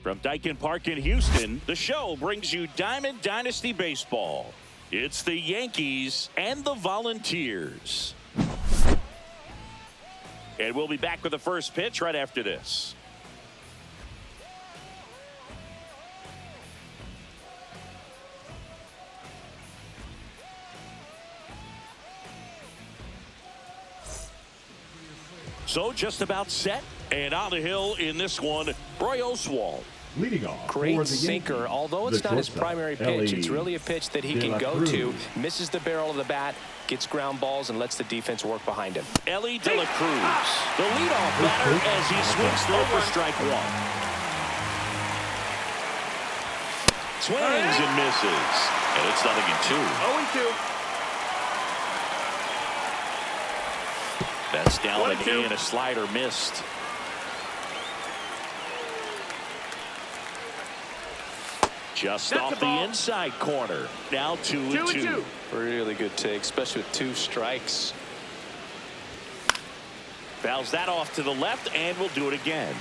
From Daikin Park in Houston, the show brings you Diamond Dynasty Baseball. It's the Yankees and the Volunteers. And we'll be back with the first pitch right after this. So just about set and on the hill in this one, Roy Oswalt. Leading off. Great sinker. Although it's not his primary pitch, it's really a pitch that he can go to. Misses the barrel of the bat, gets ground balls, and lets the defense work behind him. Ellie De La Cruz, the leadoff batter as he swings through for strike one. Swings and misses. And it's 0-2. 0-2. That's down and a slider missed. Just off the inside corner. Now 2-2. Really good take, especially with 2 strikes. Fouls that off to the left, and we'll do it again.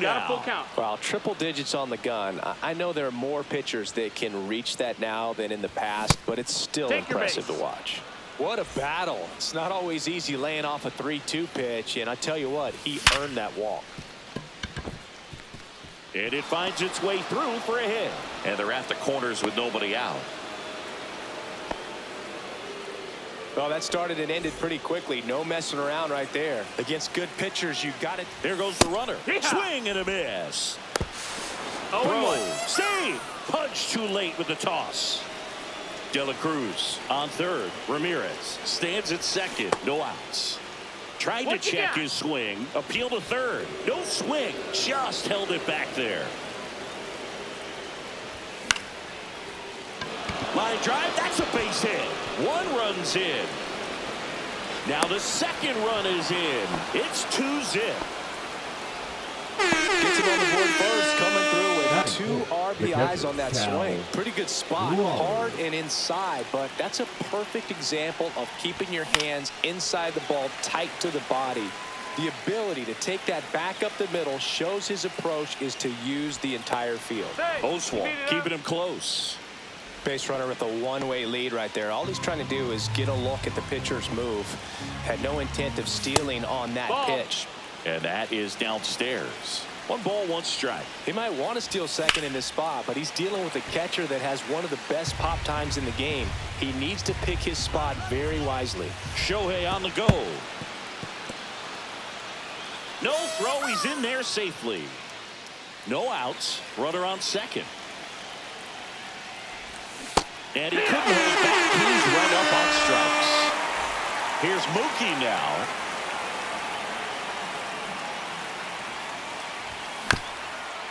Now. Wow, triple digits on the gun. I know there are more pitchers that can reach that now than in the past, but it's still impressive to watch. What a battle. It's not always easy laying off a 3-2 pitch, and I tell you what, he earned that walk. And it finds its way through for a hit. And they're at the corners with nobody out. Well, that started and ended pretty quickly. No messing around right there. Against good pitchers, you got it. There goes the runner. Swing and a miss. Throw. Save. Punch too late with the toss. De La Cruz on third. Ramirez stands at second. No outs. Tried to check his swing. Appeal to third. No swing. Just held it back there. Line drive. That's a base hit. 1 run's in. Now the second run is in. It's 2-0. Gets him on the board first, coming through with 2 RBIs on that swing. Pretty good spot. Hard and inside, but that's a perfect example of keeping your hands inside the ball, tight to the body. The ability to take that back up the middle shows his approach is to use the entire field. Oswalt keeping him close. Base runner with a one-way lead right there. All he's trying to do is get a look at the pitcher's move. Had no intent of stealing on that pitch. And that is downstairs. 1 ball, 1 strike. He might want to steal second in this spot, but he's dealing with a catcher that has one of the best pop times in the game. He needs to pick his spot very wisely. Shohei on the go. No throw. He's in there safely. No outs. Runner on second. And he couldn't hold back. He's right up on strikes. Here's Mookie now.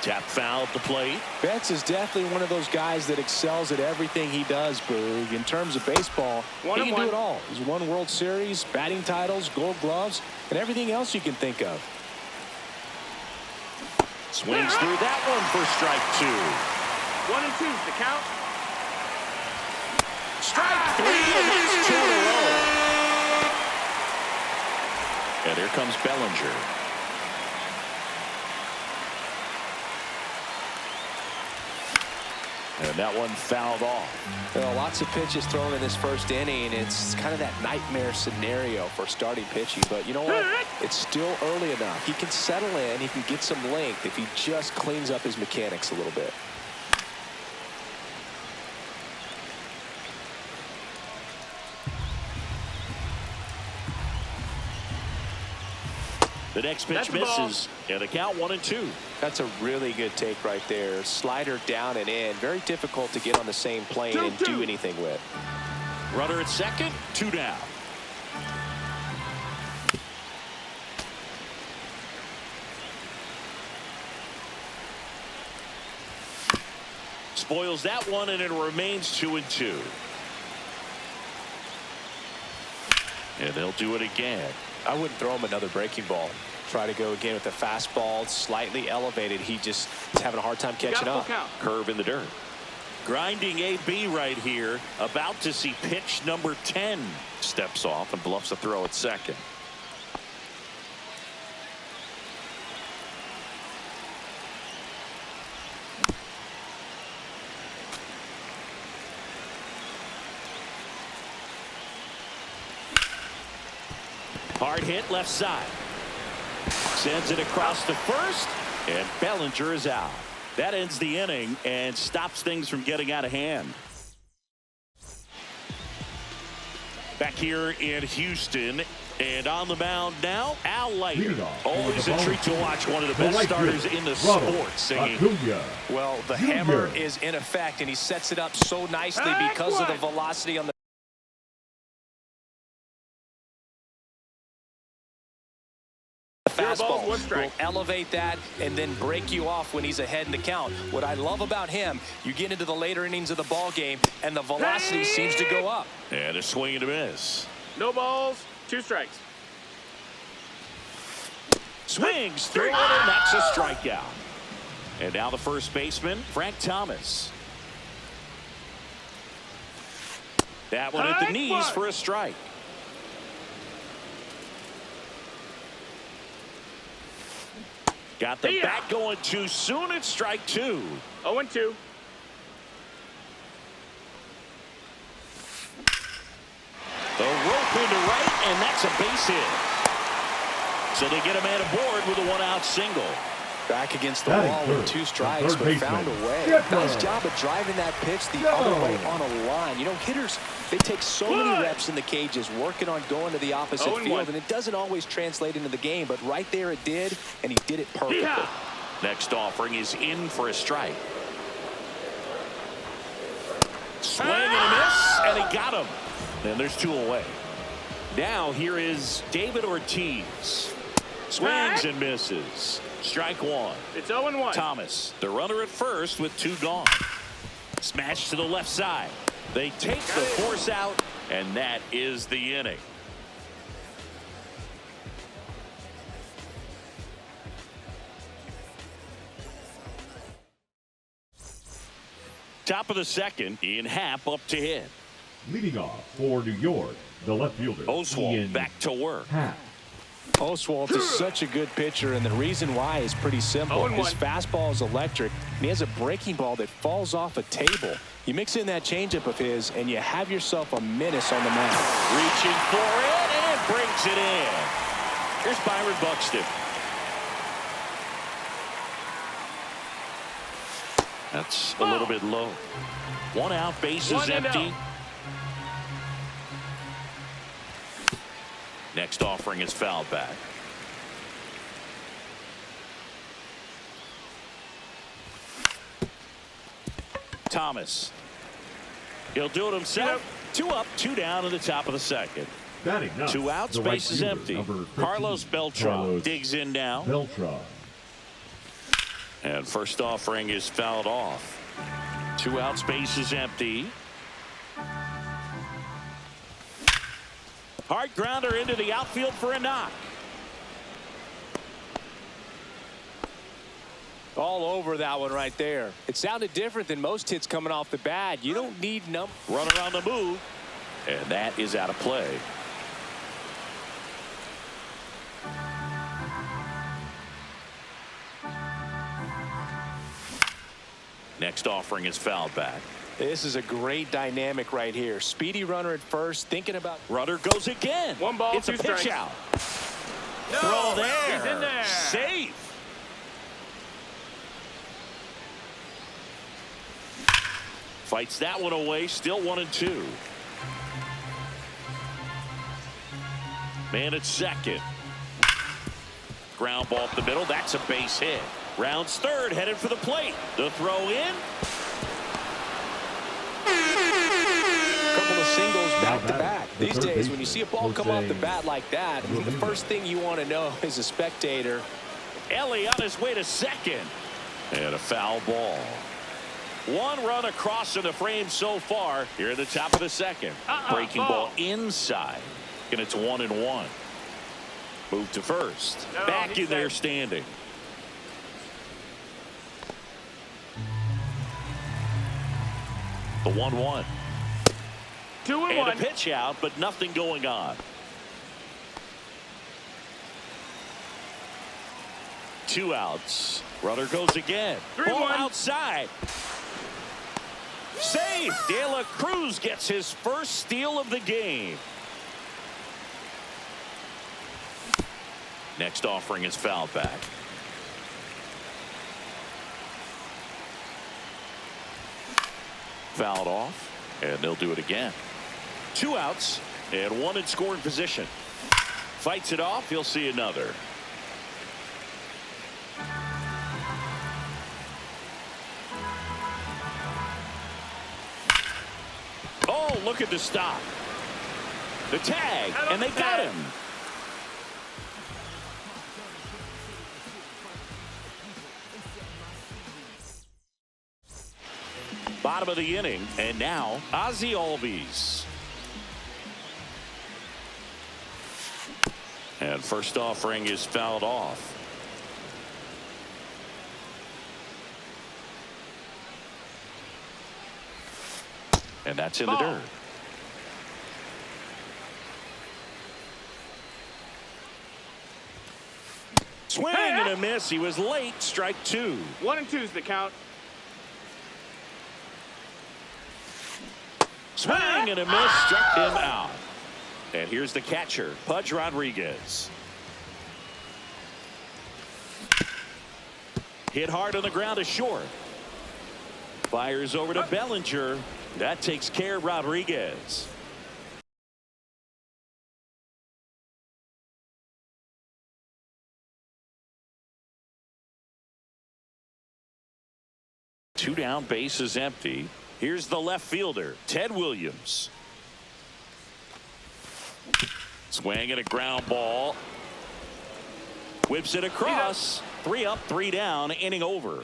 Tap foul at the plate. Betts is definitely one of those guys that excels at everything he does, Boog. In terms of baseball, he can do it all. He's won World Series, batting titles, Gold Gloves, and everything else you can think of. Swings through that one for strike 2. 1 and 2 is the count. Strike 3, and that's 2 in a row. And here comes Bellinger. And that one fouled off. Well, lots of pitches thrown in this first inning. It's kind of that nightmare scenario for starting pitching. But you know what? It's still early enough. He can settle in. He can get some length if he just cleans up his mechanics a little bit. The next pitch misses, and the count 1 and 2. That's a really good take right there. Slider down and in. Very difficult to get on the same plane and do anything with. Runner at second, 2 down. spoils that one, and it remains 2-2. And they'll do it again. I wouldn't throw him another breaking ball. Try to go again with the fastball, slightly elevated. He just is having a hard time catching up. Curve in the dirt. Grinding AB right here. About to see pitch number 10. Steps off and bluffs a throw at second. Hard hit left side. Sends it across to first, and Bellinger is out. That ends the inning and stops things from getting out of hand. Back here in Houston, and on the mound now, Al Leiter. Always a treat to watch one of the best starters in the sport singing. Well, the hammer is in effect, and he sets it up so nicely because of the velocity on the fastball. Will elevate that and then break you off when he's ahead in the count. What I love about him, you get into the later innings of the ball game and the velocity seems to go up. And a swing and a miss. No balls, 2 strikes. Swings through it, and that's a strikeout. And now the first baseman, Frank Thomas. That one at the knees for a strike. Got the bat going too soon. It's strike 2. 0-2. The rope into right, and that's a base hit. So they get a man aboard with a 1-out single. Back against the wall with 2 strikes, but found a way. Nice job of driving that pitch the other way on a line. You know, hitters, they take so many reps in the cages working on going to the opposite field, and it doesn't always translate into the game, but right there it did, and he did it perfectly. Next offering is in for a strike. Swing and a miss, and he got him. And there's 2 away. Now here is David Ortiz. Swings and misses. Strike 1. It's 0-1. Thomas, the runner at first with 2 gone. Smash to the left side. They take the force out, and that is the inning. Top of the second, Ian Happ up to hit. Leading off for New York, the left fielder, Oswald back to work. Happ. Oswalt is such a good pitcher, and the reason why is pretty simple. His fastball is electric, and he has a breaking ball that falls off a table. You mix in that changeup of his, and you have yourself a menace on the mound. Reaching for it, and brings it in. Here's Byron Buxton. That's a little bit low. 1 out, bases empty. Next offering is fouled back. Thomas. He'll do it himself. 2 up, 2 down in the top of the second. 2 outs, base is empty. Carlos Beltran digs in now. And first offering is fouled off. 2 outs, base is empty. Hard grounder into the outfield for a knock. All over that one right there. It sounded different than most hits coming off the bat. You don't need Runner on the move, and that is out of play. Next offering is fouled back. This is a great dynamic right here. Speedy runner at first, thinking about. Runner goes again. 1 ball, it's 2 a pitch strikes. out. No, throw there. he's in there. Safe. Fights that one away. Still 1-2. Man at second. Ground ball up the middle. That's a base hit. Rounds third, headed for the plate. The throw in. Couple of singles back to back. These days, when you see a ball come off the bat like that, the first thing you want to know as a spectator. Ellie on his way to second. And a foul ball. One run across in the frame so far here at the top of the second. Breaking ball inside. And it's 1-1. Move to first. No, back in there safe. standing. The 1-1. 2-1. And a pitch out, but nothing going on. 2 outs. Runner goes again. 3-1. Ball outside. Save. De La Cruz gets his first steal of the game. Next offering is fouled back. Fouled off, and they'll do it again. 2 outs and 1 in scoring position. Fights it off. He'll see another. Oh, look at the stop. The tag, and they got him. Bottom of the inning, and now Ozzie Albies. And first offering is fouled off. And that's in the dirt. Swing and a miss. He was late. Strike 2. 1-2's the count. Swing and a miss. Struck him out. And here's the catcher, Pudge Rodriguez. Hit hard on the ground to short. Fires over to Bellinger. That takes care of Rodriguez. Two down, base is empty. Here's the left fielder, Ted Williams. Swing and a ground ball. Whips it across. 3 up, 3 down, inning over.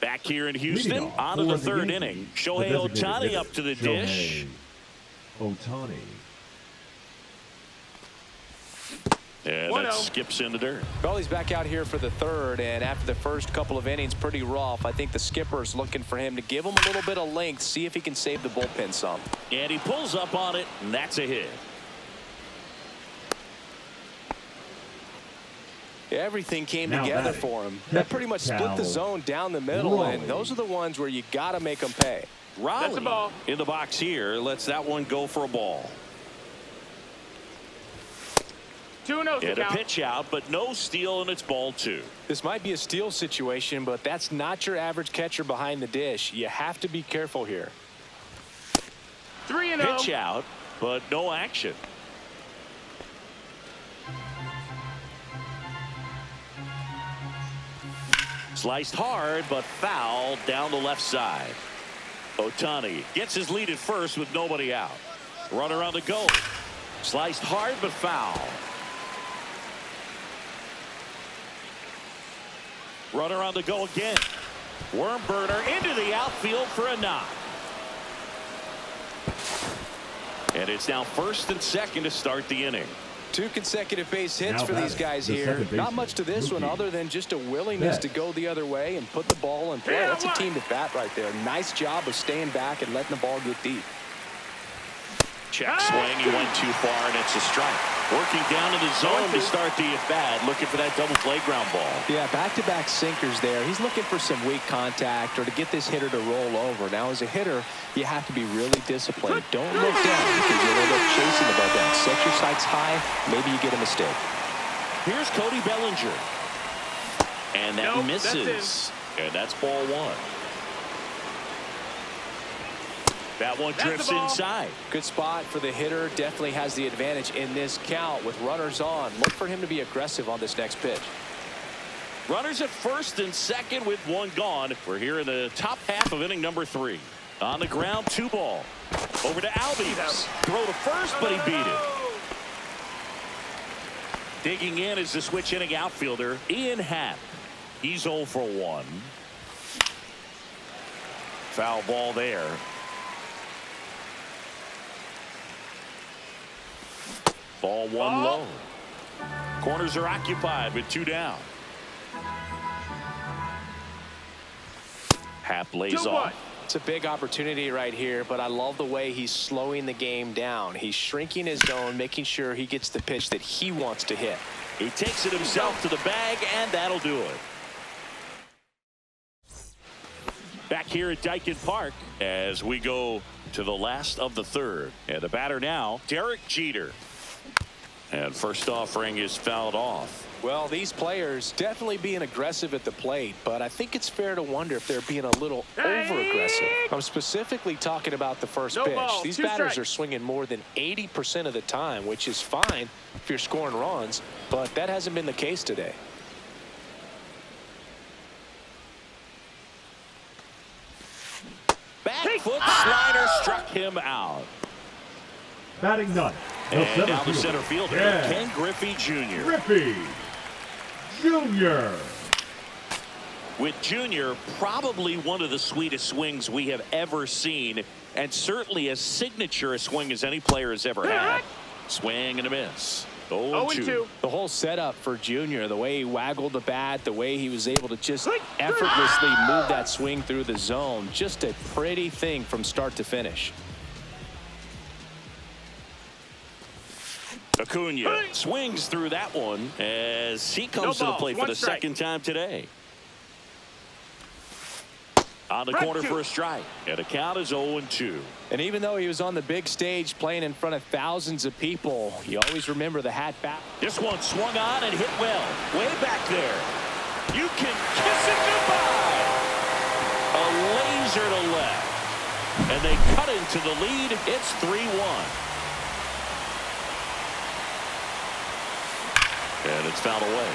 Back here in Houston, on to the 3rd inning. Shohei Ohtani up to the dish. Ohtani. And that skips in the dirt. Well, he's back out here for the 3rd, and after the first couple of innings, pretty rough. I think the skipper's looking for him to give him a little bit of length, see if he can save the bullpen some. And he pulls up on it, and that's a hit. Everything came Now together batting. for him. That pretty much split the zone down the middle, and those are the ones where you got to make them pay. Raleigh a ball. in the box here lets that one go for a ball. 2-0's the And a count. pitch out, but no steal, and it's ball 2. This might be a steal situation, but that's not your average catcher behind the dish. You have to be careful here. 3-0. Pitch out, but no action. Sliced hard, but foul down the left side. Ohtani gets his lead at first with nobody out. Runner on the go. Sliced hard, but foul. Runner on the go again. Worm burner into the outfield for a knock. And it's now 1st and 2nd to start the inning. 2 consecutive base hits Now for these batting, guys the here. second baseman, Not much to this one Mookie other than just a willingness to Betts. go the other way and put the ball in play. Yeah, That's a what? team at bat right there. Nice job of staying back and letting the ball get deep. Check swing. He went too far, and it's a strike. Working down in the zone to start the at-bat, looking for that double play ground ball. Yeah, back-to-back sinkers there. He's looking for some weak contact or to get this hitter to roll over. Now, as a hitter, you have to be really disciplined. Don't look down because you'll end up chasing the ball down. Set your sights high. Maybe you get a mistake. Here's Cody Bellinger. And that Nope, misses. And that's ball 1. That one drifts the ball. inside. Good spot for the hitter. Definitely has the advantage in this count with runners on. Look for him to be aggressive on this next pitch. Runners at 1st and 2nd with 1 gone. We're here in the top half of inning number 3. On the ground, 2 ball. Over to Albies. Throw to first, but he beat it. Digging in is the switch hitting outfielder, Ian Happ. He's 0 for 1. Foul ball there. Ball one low. Corners are occupied with 2 down. Happ lays off. It's a big opportunity right here, but I love the way he's slowing the game down. He's shrinking his zone, making sure he gets the pitch that he wants to hit. He takes it himself to the bag, and that'll do it. Back here at Dyken Park as we go to the last of the third. And the batter now, Derek Jeter. And first offering is fouled off. Well, these players definitely being aggressive at the plate, but I think it's fair to wonder if they're being a little over-aggressive. I'm specifically talking about the first pitch. These batters are swinging more than 80% of the time, which is fine if you're scoring runs, but that hasn't been the case today. Back foot slider struck him out. Batting ninth. And now the center fielder, Ken Griffey Jr. Griffey Jr. With Jr. probably one of the sweetest swings we have ever seen, and certainly as signature a swing as any player has ever had. Swing and a miss. 0-2. The whole setup for Jr., the way he waggled the bat, the way he was able to just effortlessly move that swing through the zone, just a pretty thing from start to finish. Acuna swings through that one as he comes to the plate for the second time today. On the corner for a strike, and the count is 0-2. And even though he was on the big stage playing in front of thousands of people, you always remember the hat back. This one swung on and hit well. Way back there. You can kiss it goodbye. A laser to left. And they cut into the lead. It's 3-1. And it's fouled away.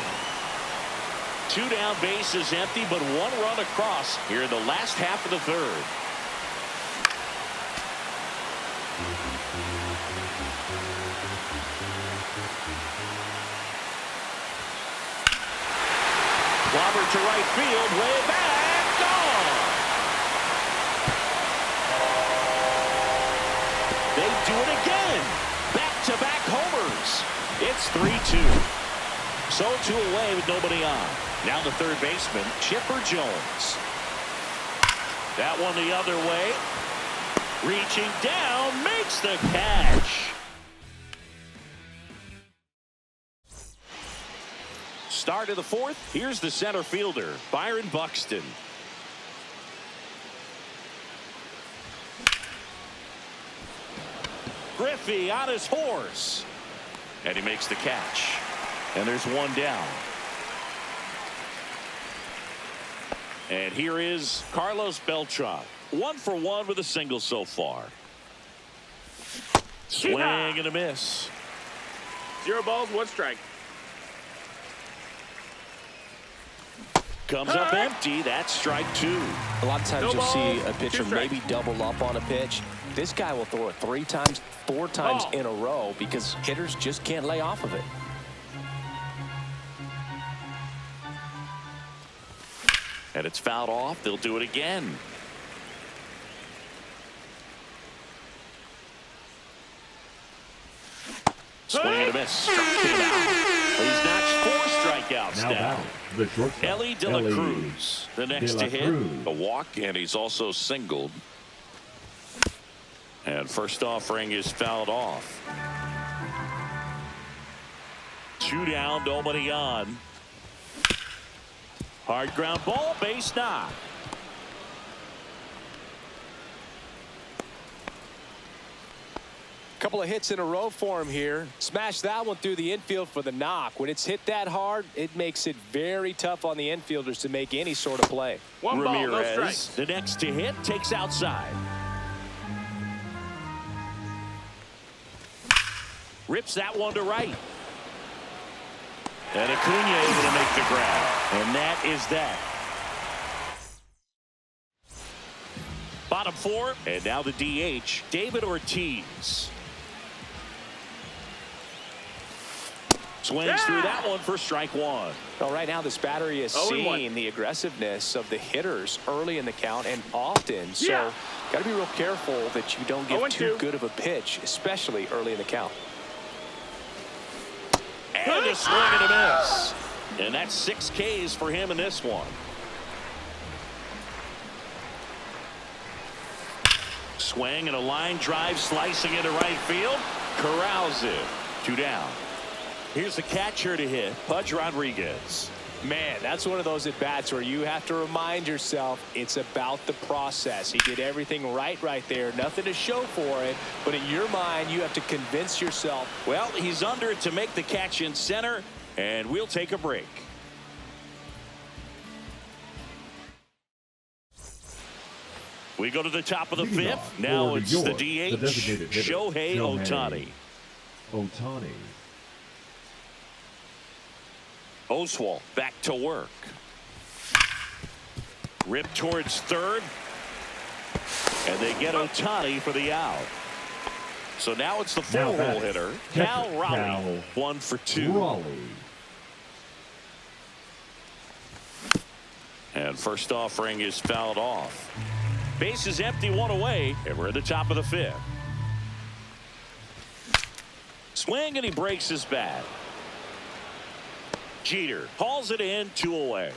2 down, bases empty, but 1 run across here in the last half of the third. Robert to right field, way back, gone. They do it again. Back-to-back homers. It's 3-2. So 2 away with nobody on. Now the third baseman, Chipper Jones. That one the other way. Reaching down, makes the catch. Start of the fourth. Here's the center fielder, Byron Buxton. Griffey on his horse. And he makes the catch. And there's 1 down. And here is Carlos Beltran. 1 for 1 with a single so far. Swing and a miss. 0 balls, 1 strike. Comes up empty. That's strike 2. A lot of times you'll see a pitcher maybe double up on a pitch. This guy will throw it 3 times, 4 times in a row because hitters just can't lay off of it. And it's fouled off. They'll do it again. Swing and a miss. Struck him out. He's notched 4 strikeouts now. The shortstop, Ellie De La Cruz, the next to hit. A walk, and he's also singled. And first offering is fouled off. 2 down, nobody on. Hard ground ball, base knock. Couple of hits in a row for him here. Smashed that one through the infield for the knock. When it's hit that hard, it makes it very tough on the infielders to make any sort of play. Ramirez, the next to hit, takes outside. Rips that one to right. And Acuna able to make the grab. And that is that. Bottom 4, and now the DH, David Ortiz. Swings through that one for strike one. Well, right now this battery is seeing the aggressiveness of the hitters early in the count and often. So got to be real careful that you don't give too good of a pitch, especially early in the count. And a swing and a miss. And that's 6 Ks for him in this one. Swing and a line drive slicing into right field. Corrals it. 2 down. Here's the catcher to hit, Pudge Rodriguez. Man, that's one of those at-bats where you have to remind yourself it's about the process. He did everything right there. Nothing to show for it. But in your mind, you have to convince yourself. Well, he's under it to make the catch in center, and we'll take a break. We go to the top of the 5th. Now it's the DH, Shohei Ohtani. Oswalt back to work. Ripped towards third. And they get Ohtani for the out. So now it's the 4-hole hitter, Cal Raleigh. 1 for 2. And first offering is fouled off. Base is empty, 1 away, and we're at the top of the 5th. Swing, and he breaks his bat. Jeter hauls it in, 2 away.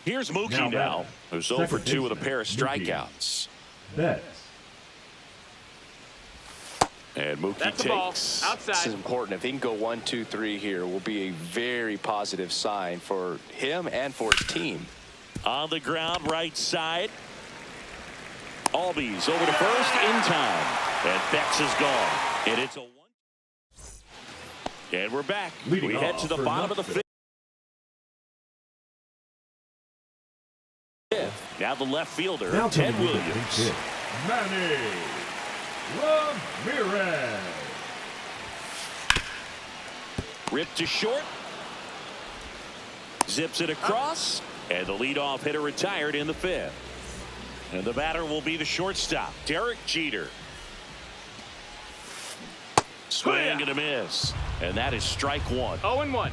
Here's Mookie now, who's 0 for 2 with a pair of strikeouts. And Mookie takes. Outside. This is important. If he can go 1, 2, 3 here, will be a very positive sign for him and for his team. On the ground, right side. Albies over to first in time. And Bex is gone. And it's a 1. And we're back. We head to the bottom of the 5th. Now the left fielder, Ted Williams. Manny Ramirez. Ripped to short. Zips it across. And the leadoff hitter retired in the 5th. And the batter will be the shortstop, Derek Jeter. Swing and a miss. And that is strike 1. 0-1.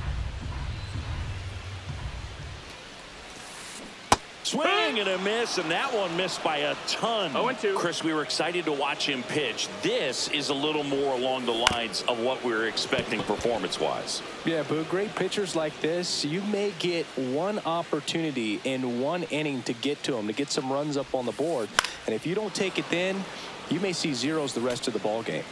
Swing and a miss, and that one missed by a ton. 0-2. Chris, we were excited to watch him pitch. This is a little more along the lines of what we were expecting performance-wise. Yeah, but great pitchers like this, you may get one opportunity in one inning to get to them, to get some runs up on the board. And if you don't take it then, you may see zeros the rest of the ball game.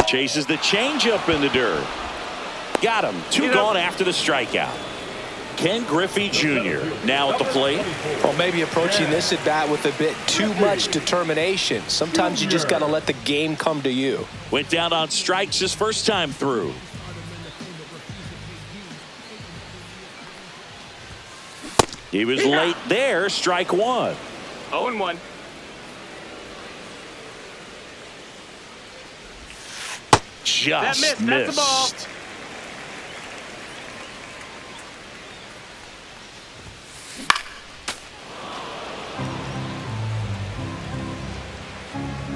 Chases the changeup in the dirt. Got him. 2 gone after the strikeout. Ken Griffey Jr. now at the plate. Well, maybe approaching this at bat with a bit too much determination. Sometimes you just got to let the game come to you. Went down on strikes his first time through. He was late there. Strike 1. 0-1. Just missed. That's the ball.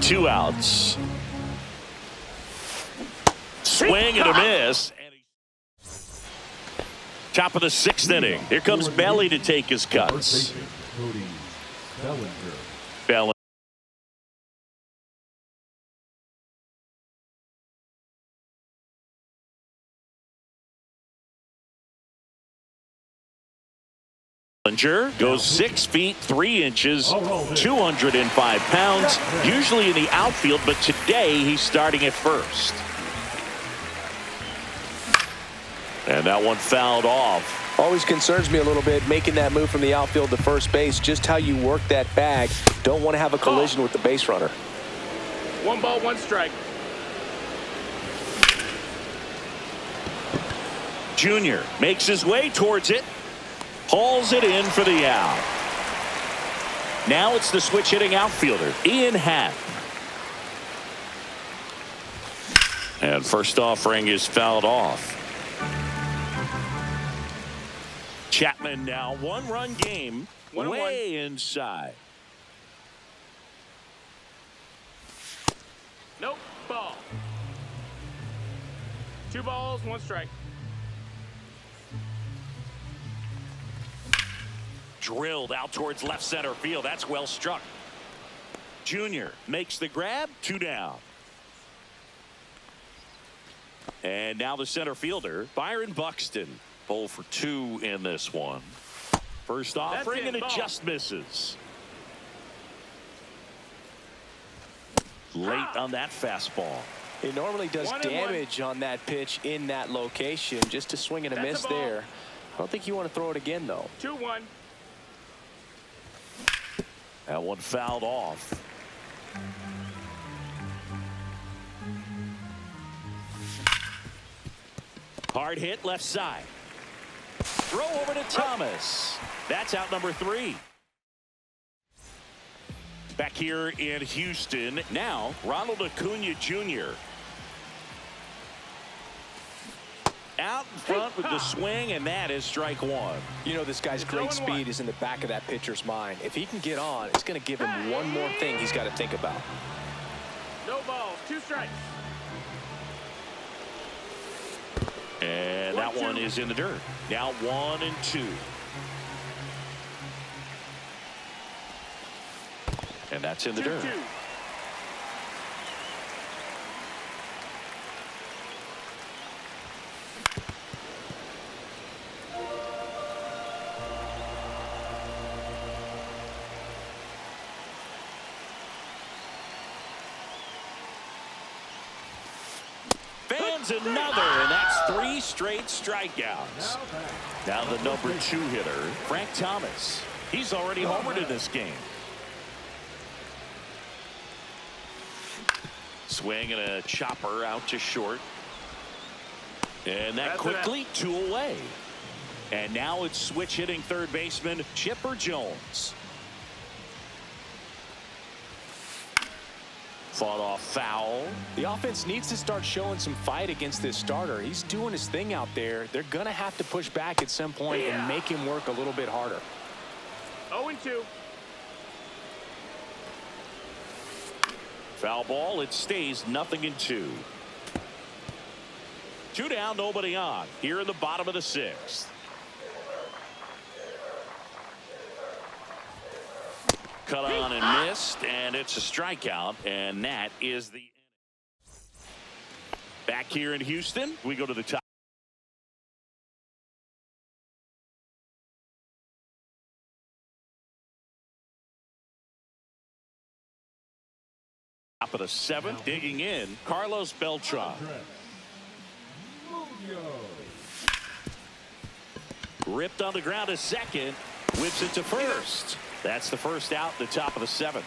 Two outs. Swing and a miss. Top of the 6th inning. Here comes Belly to take his cuts. Bellinger. Bellinger goes 6 feet 3 inches, 205 pounds, usually in the outfield, but today he's starting at first. And that one fouled off. Always concerns me a little bit making that move from the outfield to first base. Just how you work that bag. Don't want to have a collision with the base runner. 1 ball, 1 strike. Junior makes his way towards it. Hauls it in for the out. Now it's the switch hitting outfielder, Ian Happ. And first offering is fouled off. Chapman now 1-run game, 1-1. way inside. Nope, ball. 2 balls, 1 strike. Drilled out towards left center field. That's well struck. Junior makes the grab, 2 down. And now the center fielder, Byron Buxton. 0 for 2 in this one. First offering, and it just misses. Late on that fastball. It normally does 1-1. damage on that pitch in that location. Just a swing and a miss there. I don't think you want to throw it again, though. 2-1. That one fouled off. Hard hit left side. Throw over to Thomas. That's out number 3. Back here in Houston. Now, Ronald Acuna Jr. Out in front with the swing, and that is strike 1. You know, this guy's great speed is in the back of that pitcher's mind. If he can get on, it's going to give him one more thing he's got to think about. No balls, 2 strikes. And that one is in the dirt. Now 1-2. And that's in the dirt. 2-2. Another, and that's 3 straight strikeouts. Now the number 2 hitter, Frank Thomas. He's already homered in this game. Swing and a chopper out to short. And that quickly 2 away. And now it's switch hitting third baseman Chipper Jones. Fought off foul. The offense needs to start showing some fight against this starter. He's doing his thing out there. They're going to have to push back at some point and make him work a little bit harder. 0-2. Foul ball. It stays 0-2. 2 down, nobody on. Here in the bottom of the 6th. Cut on and missed, and it's a strikeout, and that is the back here in Houston. We go to the top of the 7th. Digging in, Carlos Beltran. Ripped on the ground to second, whips it to first. That's the first out at the top of the 7th.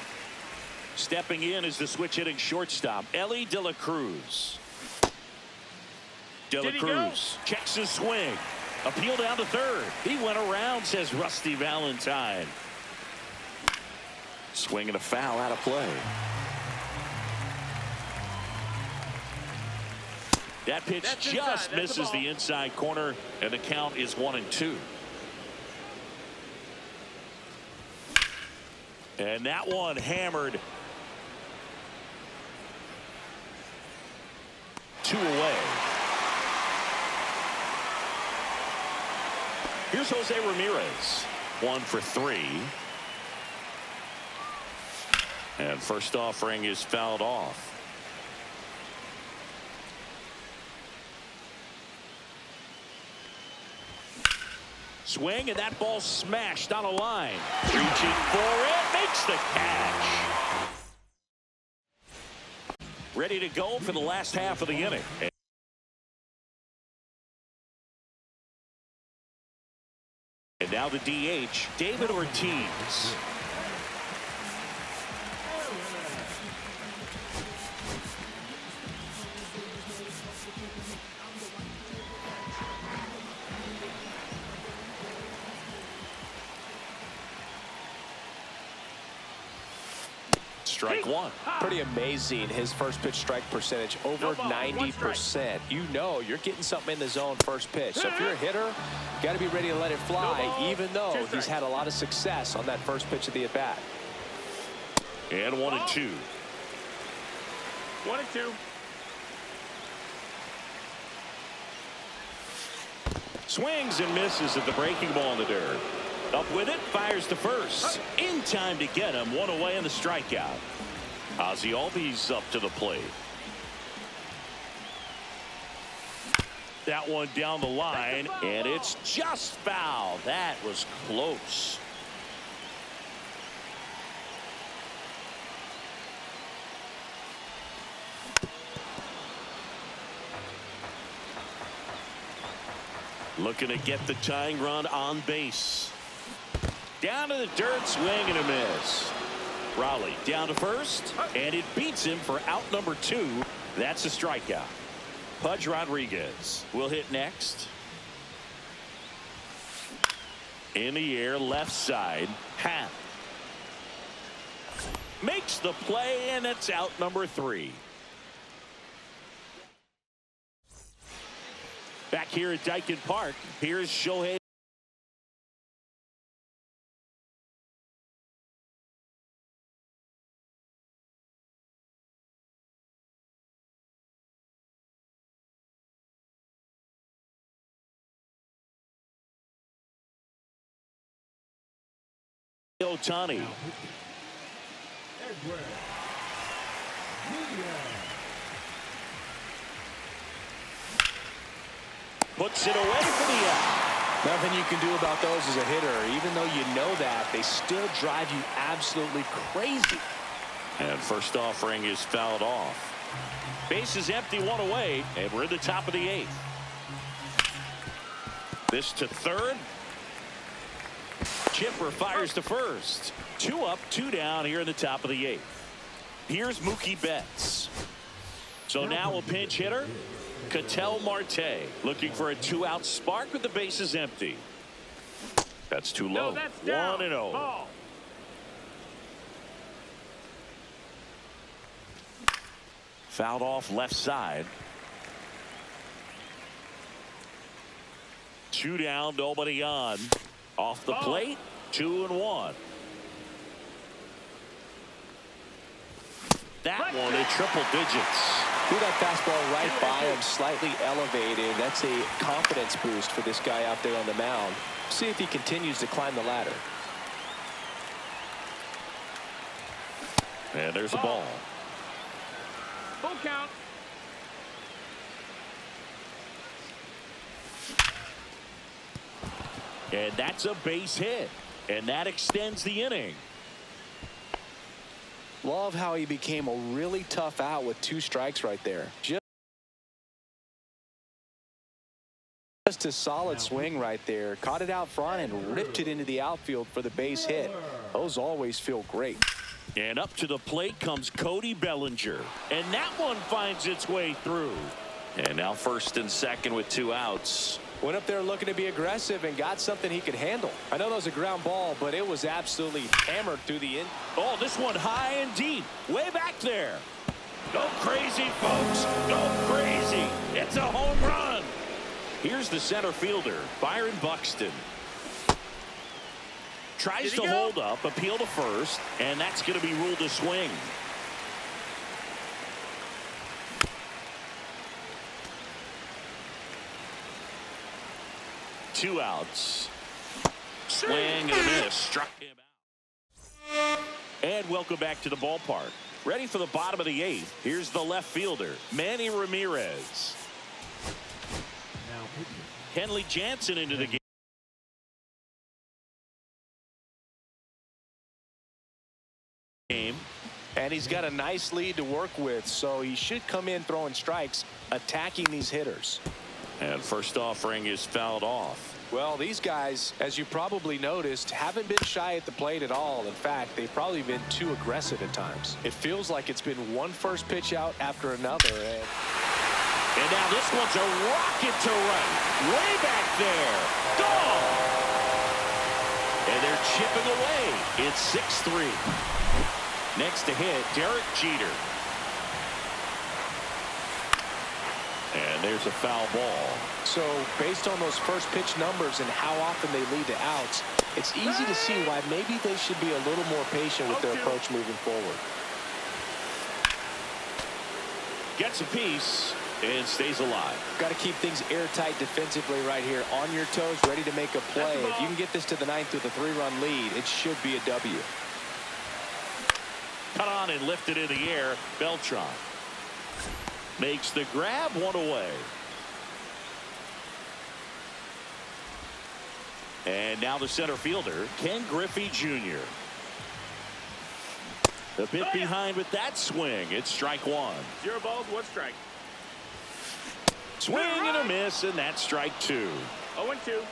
Stepping in is the switch hitting shortstop, Ellie De La Cruz. De La Cruz checks his swing. Appeal down to third. He went around, says Rusty Valentine. Swing and a foul out of play. That pitch just misses the inside corner, and the count is 1-2. And that one hammered 2 away. Here's Jose Ramirez. 1 for 3. And first offering is fouled off. Swing, and that ball smashed on a line. Reaching for it, makes the catch. Ready to go for the last half of the inning. Now the DH, David Ortiz. Strike one. Pretty amazing, his first pitch strike percentage, over 90%. You know you're getting something in the zone first pitch. So if you're a hitter, you got to be ready to let it fly, even though he's had a lot of success on that first pitch of the at-bat. And 1-2. 1-2. Swings and misses at the breaking ball in the dirt. Up with it, fires to first. In time to get him, one away in the strikeout. Ozzie Albies up to the plate. That one down the line, and it's just foul. That was close. Looking to get the tying run on base. Down to the dirt, swing and a miss. Raleigh down to first, and it beats him for out number 2. That's a strikeout. Pudge Rodriguez will hit next. In the air, left side. Happ makes the play, and it's out number 3. Back here at Dyken Park, here's Shohei Ohtani. Puts it away for the out. Nothing you can do about those as a hitter. Even though you know that, they still drive you absolutely crazy. And first offering is fouled off. Base is empty, one away, and we're in the top of the 8th. This to third. Chipper fires to first. 2 up, 2 down here in the top of the 8th. Here's Mookie Betts. So now a pinch hitter, Ketel Marte, looking for a 2-out spark with the bases empty. That's too low. 1-0. Ball. Fouled off left side. 2 down, nobody on. Off the plate, 2-1. That one at triple digits. Threw that fastball right by him, slightly elevated. That's a confidence boost for this guy out there on the mound. See if he continues to climb the ladder. And there's a ball. Full count. And that's a base hit. And that extends the inning. Love how he became a really tough out with 2 strikes right there. Just a solid swing right there. Caught it out front and ripped it into the outfield for the base hit. Those always feel great. And up to the plate comes Cody Bellinger. And that one finds its way through. And now first and second with 2 outs. Went up there looking to be aggressive and got something he could handle. I know that was a ground ball, but it was absolutely hammered through the end. Oh, this one high and deep. Way back there. Go crazy, folks. Go crazy. It's a home run. Here's the center fielder, Byron Buxton. Tries to hold up, appeal to first, and that's going to be ruled a swing. Two outs. Swing and a miss. Struck him out. And welcome back to the ballpark. Ready for the bottom of the 8th. Here's the left fielder, Manny Ramirez. Kenley Jansen into the game. And he's got a nice lead to work with, so he should come in throwing strikes, attacking these hitters. And first offering is fouled off. Well, these guys, as you probably noticed, haven't been shy at the plate at all. In fact, they've probably been too aggressive at times. It feels like it's been one first pitch out after another. And now this one's a rocket to right. Way back there. Gone. And they're chipping away. It's 6-3. Next to hit, Derek Jeter. And there's a foul ball. So based on those first pitch numbers and how often they lead to outs, it's easy to see why maybe they should be a little more patient with their approach moving forward. Gets a piece and stays alive. Got to keep things airtight defensively right here. On your toes, ready to make a play. If you can get this to the ninth with a 3-run lead, it should be a W. Cut on and lifted in the air. Beltran makes the grab, one away. And now the center fielder, Ken Griffey Jr. A bit behind with that swing. It's strike one. 0 balls, 1 strike. Swing and a miss, and that's strike two. 0-2.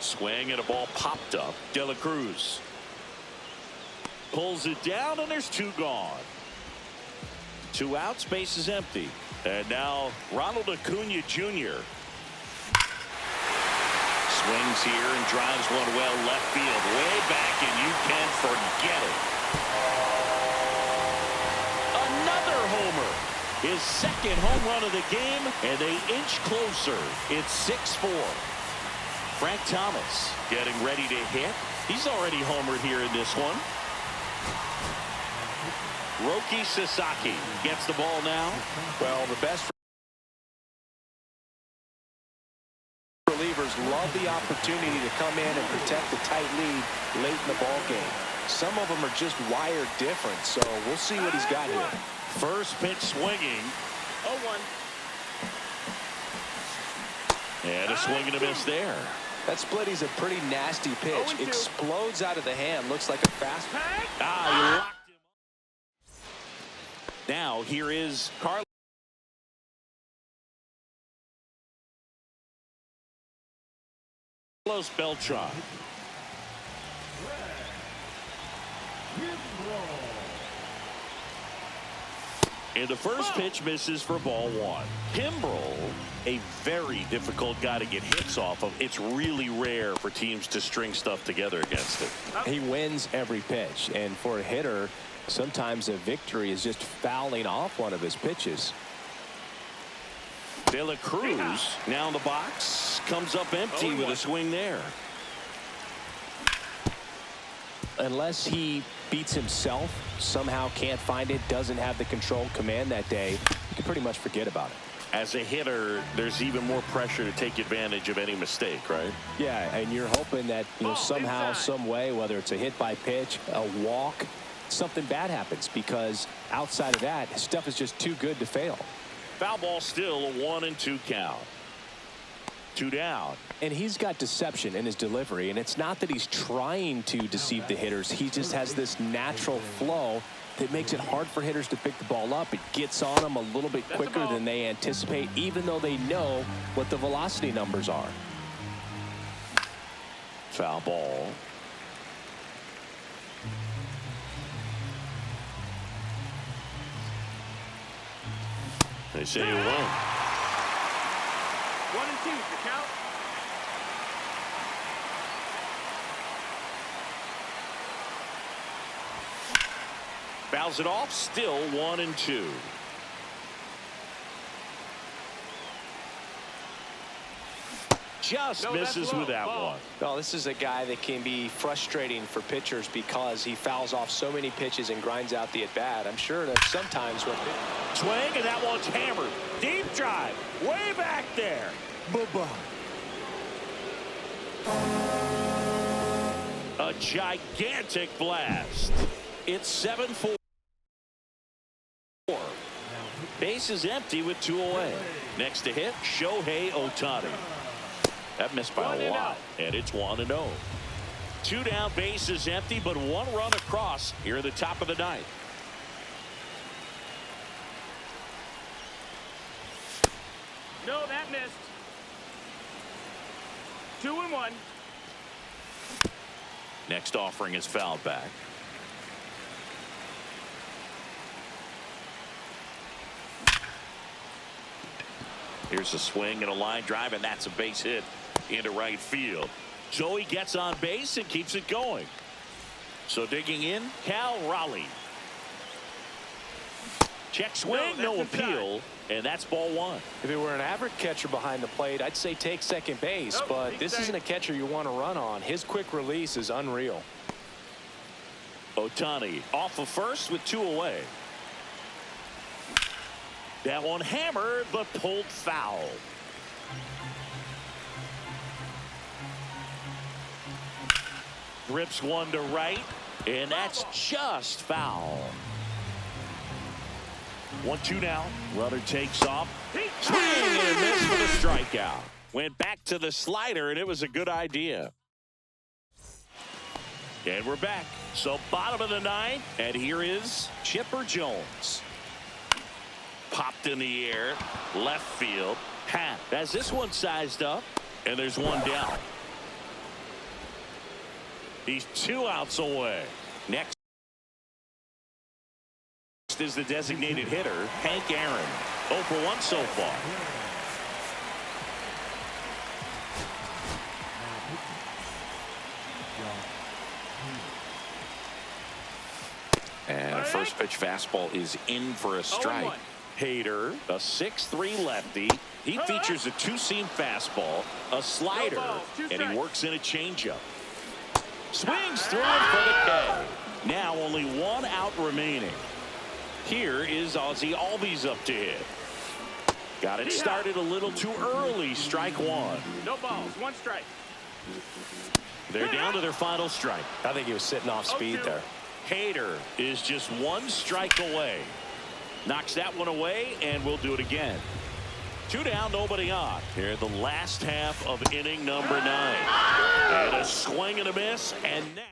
Swing and a ball popped up. De La Cruz pulls it down, and there's 2 gone. 2 outs, base is empty. And now Ronald Acuna Jr. swings here and drives one well left field, way back, and you can forget it. Another homer, his second home run of the game, and they inch closer. It's 6-4. Frank Thomas getting ready to hit. He's already homered here in this one. Roki Sasaki gets the ball now. Well, the best relievers love the opportunity to come in and protect the tight lead late in the ball game. Some of them are just wired different, so we'll see what he's got here. First pitch swinging. 0-1. And a swing and a miss there. That splitty's a pretty nasty pitch. 0-2. Explodes out of the hand. Looks like a fast. He locked him up. Now here is Carlos Beltran. And the first pitch misses for ball one. Kimbrel, a very difficult guy to get hits off of. It's really rare for teams to string stuff together against it. He wins every pitch, and for a hitter, sometimes a victory is just fouling off one of his pitches. De La Cruz now in the box, comes up empty with a swing there. Unless he beats himself, somehow can't find it, doesn't have the control command that day, you can pretty much forget about it. As a hitter, there's even more pressure to take advantage of any mistake, right? Yeah, and you're hoping that somehow, some way, whether it's a hit by pitch, a walk, something bad happens, because outside of that, stuff is just too good to fail. Foul ball, still a 1-2 count. 2 down. And he's got deception in his delivery, and it's not that he's trying to deceive the hitters. He just has this natural flow that makes it hard for hitters to pick the ball up. It gets on them a little bit quicker than they anticipate, even though they know what the velocity numbers are. Foul ball. They say you won. 1-2, the count. Fouls it off, still 1-2. Just misses with that one. Well, this is a guy that can be frustrating for pitchers because he fouls off so many pitches and grinds out the at-bat. I'm sure that sometimes when Swing, and that one's hammered. Deep drive, way back there. A gigantic blast. It's 7-4. Base is empty with 2 away. Next to hit, Shohei Ohtani. That missed by a lot, and it's 1-0. 2 down, base is empty, but 1 run across here at the top of the ninth. No, that missed. 2-1. Next offering is fouled back. Here's a swing and a line drive, and that's a base hit into right field. Joey gets on base and keeps it going. So digging in, Cal Raleigh. Check swing, no appeal, and that's ball one. If it were an average catcher behind the plate, I'd say take second base, but this isn't a catcher you want to run on. His quick release is unreal. Ohtani off of first with 2 away. That one hammered, but pulled foul. Rips one to right, and that's just foul. 1-2 now. Runner takes off. Swing and a miss for the strikeout. Went back to the slider, and it was a good idea. And we're back. So bottom of the ninth, and here is Chipper Jones. Popped in the air, left field. Has this one sized up, and there's one down. He's 2 outs away. Next is the designated hitter, Hank Aaron. 0 for 1 so far. And a first pitch fastball is in for a strike. Hader, a 6'3" lefty. He features a 2-seam fastball, a slider, and he works in a changeup. Swings through it for the K. Now only 1 out remaining. Here is Ozzie Albies up to hit. Got it started a little too early. Strike 1. No balls, 1 strike. They're down to their final strike. I think he was sitting off speed there. Hader is just 1 strike away. Knocks that one away, and we'll do it again. 2 down, nobody on. Here the last half of inning number 9. And a swing and a miss, and now